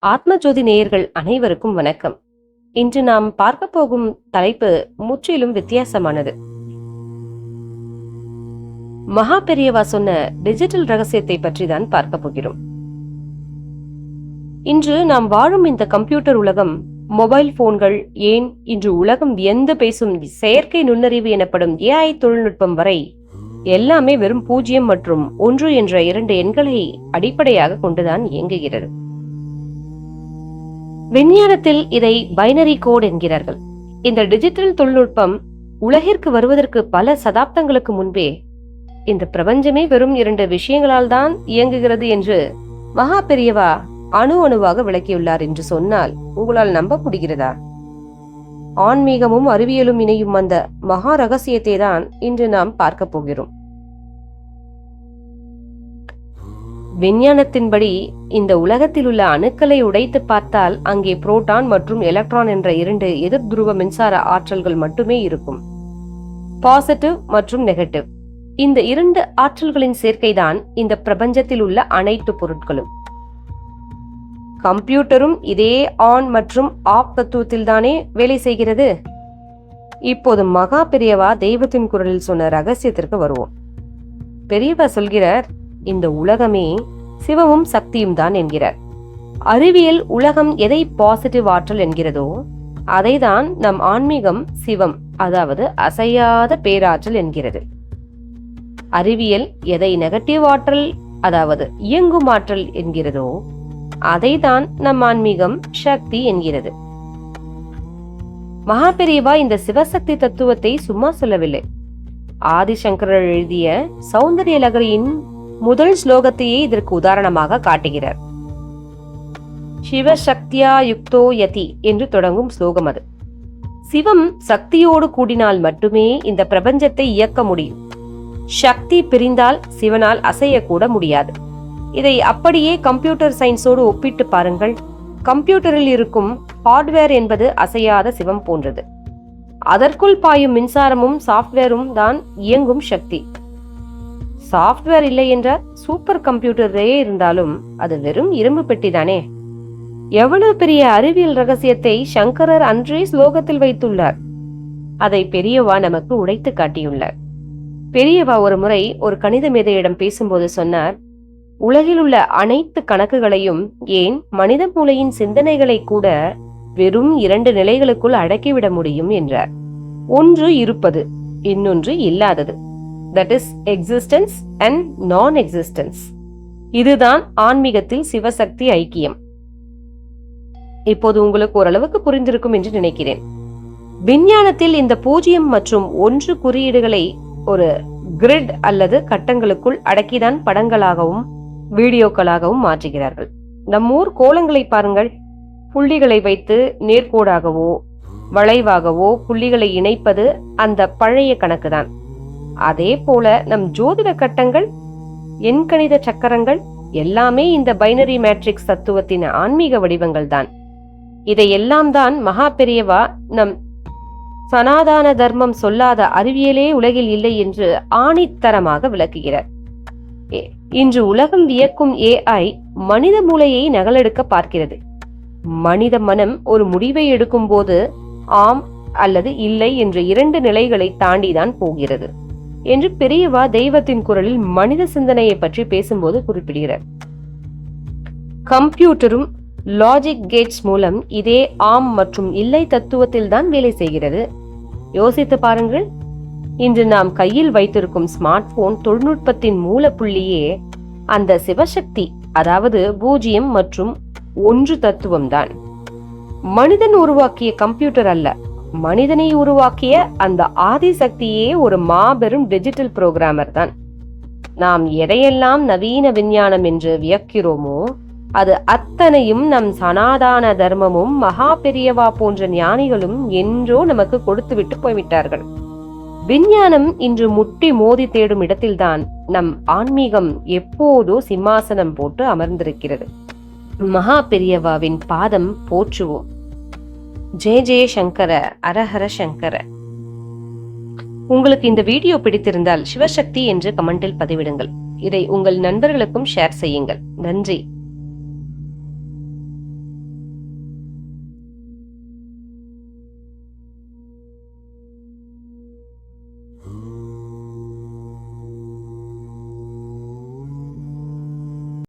ஆத்மஜோதி நேயர்கள் அனைவருக்கும் வணக்கம். இன்று நாம் பார்க்க போகும் தலைப்பு முற்றிலும் வித்தியாசமானது. மகா பெரியவா சொன்ன டிஜிட்டல் ரகசியத்தை பற்றி தான் பார்க்க போகிறோம். இன்று நாம் வாழும் இந்த கம்ப்யூட்டர் உலகம், மொபைல் போன்கள், ஏன் இன்று உலகம் வியந்து பேசும் செயற்கை நுண்ணறிவு எனப்படும் AI தொழில்நுட்பம் வரை எல்லாமே வெறும் 0 மற்றும் 1 என்ற 2 எண்களை அடிப்படையாக கொண்டுதான் இயங்குகிறது. விஞ்ஞானத்தில் இதை பைனரி கோட் என்கிறார்கள். இந்த டிஜிட்டல் தொழில்நுட்பம் உலகிற்கு வருவதற்கு பல சதாப்தங்களுக்கு முன்பே இந்த பிரபஞ்சமே வெறும் 2 விஷயங்களால் தான் இயங்குகிறது என்று மகா பெரியவா அணுவாக விளக்கியுள்ளார் என்று சொன்னால் உங்களால் நம்ப முடிகிறதா? ஆன்மீகமும் அறிவியலும் இணையும் அந்த மகா ரகசியத்தை தான் இன்று நாம் பார்க்க போகிறோம். விஞ்ஞானத்தின்படி இந்த உலகத்தில் உள்ள அணுக்களை உடைத்து பார்த்தால் அங்கே புரோட்டான் மற்றும் எலக்ட்ரான் என்ற 2 எதிர் துருவ மின்சார ஆற்றல்கள் மட்டுமே இருக்கும். பாசிட்டிவ் மற்றும் நெகட்டிவ். இந்த 2 ஆற்றல்களின் சேர்க்கைதான் இந்த பிரபஞ்சத்தில் உள்ள அனைத்து பொருட்களும். கம்ப்யூட்டரும் இதே ஆன் மற்றும் ஆஃப் தத்துவத்தில் தானே வேலை செய்கிறது. இப்போது மகா பெரியவா தெய்வத்தின் குரலில் சொன்ன ரகசியத்திற்கு வருவோம். பெரியவா சொல்கிறார், இந்த உலகமே சிவமும் சக்தியும் தான் என்கிறார். அறிவியல் உலகம் எதை பாசிட்டிவ் ஆற்றல் என்கிறதோ அதைதான் நம் ஆன்மீகம் சிவம், அதாவது அசையாத பேராற்றல் என்கிறது. அறிவியல் எதை நெகட்டிவ் ஆற்றல், அதாவது இயங்கும் ஆற்றல் என்கிறதோ அதைதான் நம் ஆன்மீகம் சக்தி என்கிறது. மகா பெரியவா இந்த சிவசக்தி தத்துவத்தை சும்மா சொல்லவில்லை. ஆதிசங்கரர் எழுதிய சௌந்தரிய லகரியின் முதல் ஸ்லோகத்தையே இதற்கு உதாரணமாக காட்டுகிறார். சிவசக்தியா யுக்தோ யதி என்று தொடங்கும் ஸ்லோகம் அது. சிவம் சக்தியோடு கூடினால் மட்டுமே இந்த பிரபஞ்சத்தை இயக்க முடியும். சக்தி பிரிந்தால் சிவனால் அசையக்கூட முடியாது. இதை அப்படியே கம்ப்யூட்டர் சயின்ஸோடு ஒப்பிட்டு பாருங்கள். கம்ப்யூட்டரில் இருக்கும் ஹார்ட்வேர் என்பது அசையாத சிவம் போன்றது. அதற்குள் பாயும் மின்சாரமும் சாஃப்ட்வேரும் தான் இயங்கும் சக்தி. சாஃப்ட்வேர் இல்லை என்றால் சூப்பர் கம்ப்யூட்டரே இருந்தாலும் அது வெறும் இரும்பு பெட்டிதானே. எவ்வளவு பெரிய அறிவியல் ரகசியத்தை சங்கரர் அன்றே ஸ்லோகத்தில் வைத்துள்ளார். அதை பெரியவா நமக்கு உடைத்து காட்டியுள்ளார். பெரியவா ஒரு முறை ஒரு கணித மேதையிடம் பேசும்போது சொன்னார், உலகில் உள்ள அனைத்து கணக்குகளையும், ஏன் மனித மூளையின் சிந்தனைகளை கூட வெறும் 2 நிலைகளுக்குள் அடக்கிவிட முடியும் என்றார். ஒன்று இருப்பது, இன்னொன்று இல்லாதது. தட் இஸ் எக்ஸிஸ்டன்ஸ் அண்ட் நான் எக்ஸிஸ்டன்ஸ். இதுதான் ஆன்மீகத்தில் சிவசக்தி ஐக்கியம். இப்போது உங்களுக்கு ஓரளவுக்கு புரிந்திருக்கும் என்று நினைக்கிறேன். விஞ்ஞானத்தில் இந்த 0 மற்றும் 1 குறியீடுகளை ஒரு கிரிட் அல்லது கட்டங்களுக்குள் அடக்கிதான் படங்களாகவும் வீடியோக்களாகவும் மாற்றுகிறார்கள். நம்மூர் கோலங்களை பாருங்கள். புள்ளிகளை வைத்து நேர்கோடாகவோ வளைவாகவோ புள்ளிகளை இணைப்பது அந்த பழைய கணக்குதான். அதே போல நம் ஜோதிட கட்டங்கள், எண்கணித சக்கரங்கள் எல்லாமே இந்த பைனரி மேட்ரிக்ஸ் தத்துவத்தின் ஆன்மீக வடிவங்கள் தான். இதையெல்லாம் தான் மகா பெரியவா நம் சனாதன தர்மம் சொல்லாத அறிவியலே உலகில் இல்லை என்று ஆணித்தரமாக விளக்குகிறார். இன்று உலகம் வியக்கும் AI மனித மூளையை நகலெடுக்க பார்க்கிறது. மனித மனம் ஒரு முடிவை எடுக்கும் போது ஆம் அல்லது இல்லை என்ற 2 நிலைகளை தாண்டிதான் போகிறது என்று பெரியவா தெய்வத்தின் குரலில் மனித சிந்தனையை பற்றி பேசும்போது குறிப்பிடுகிறார். கம்ப்யூட்டரும் லாஜிக் கேட்ஸ் மூலம் இதே ஆம் மற்றும் இல்லை தத்துவத்தில் தான் வேலை செய்கிறது. யோசித்து பாருங்கள். இன்று நாம் கையில் வைத்திருக்கும் ஸ்மார்ட் போன் தொழில்நுட்பத்தின் மூலப்புள்ளியே அந்த சிவசக்தி, அதாவது 0 மற்றும் 1 தத்துவம் தான். மனிதன் உருவாக்கிய கம்ப்யூட்டர் அல்ல, மனிதனை உருவாக்கிய அந்த ஆதிசக்தியே ஒரு மாபெரும் டிஜிட்டல் புரோகிராமர் தான். நாம் எதையெல்லாம் நவீன விஞ்ஞானம் என்று வியக்கிறோமோ அது அத்தனையும் நம் சனாதன தர்மமும் மகா பெரியவா போன்ற ஞானிகளும் என்றோ நமக்கு கொடுத்துவிட்டு போய்விட்டார்கள். விஞ்ஞானம் இன்று முட்டி மோதி தேடும் இடத்தில்தான் நம் ஆன்மீகம் எப்போதோ சிம்மாசனம் போட்டு அமர்ந்திருக்கிறது. மகா பெரியவாவின் பாதம் போற்றுவோம். ஜெய ஜெய சங்கர, அரஹர சங்கர. உங்களுக்கு இந்த வீடியோ பிடித்திருந்தால் சிவசக்தி என்று கமெண்டில் பதிவிடுங்கள். இதை உங்கள் நண்பர்களுக்கும் ஷேர் செய்யுங்கள். நன்றி.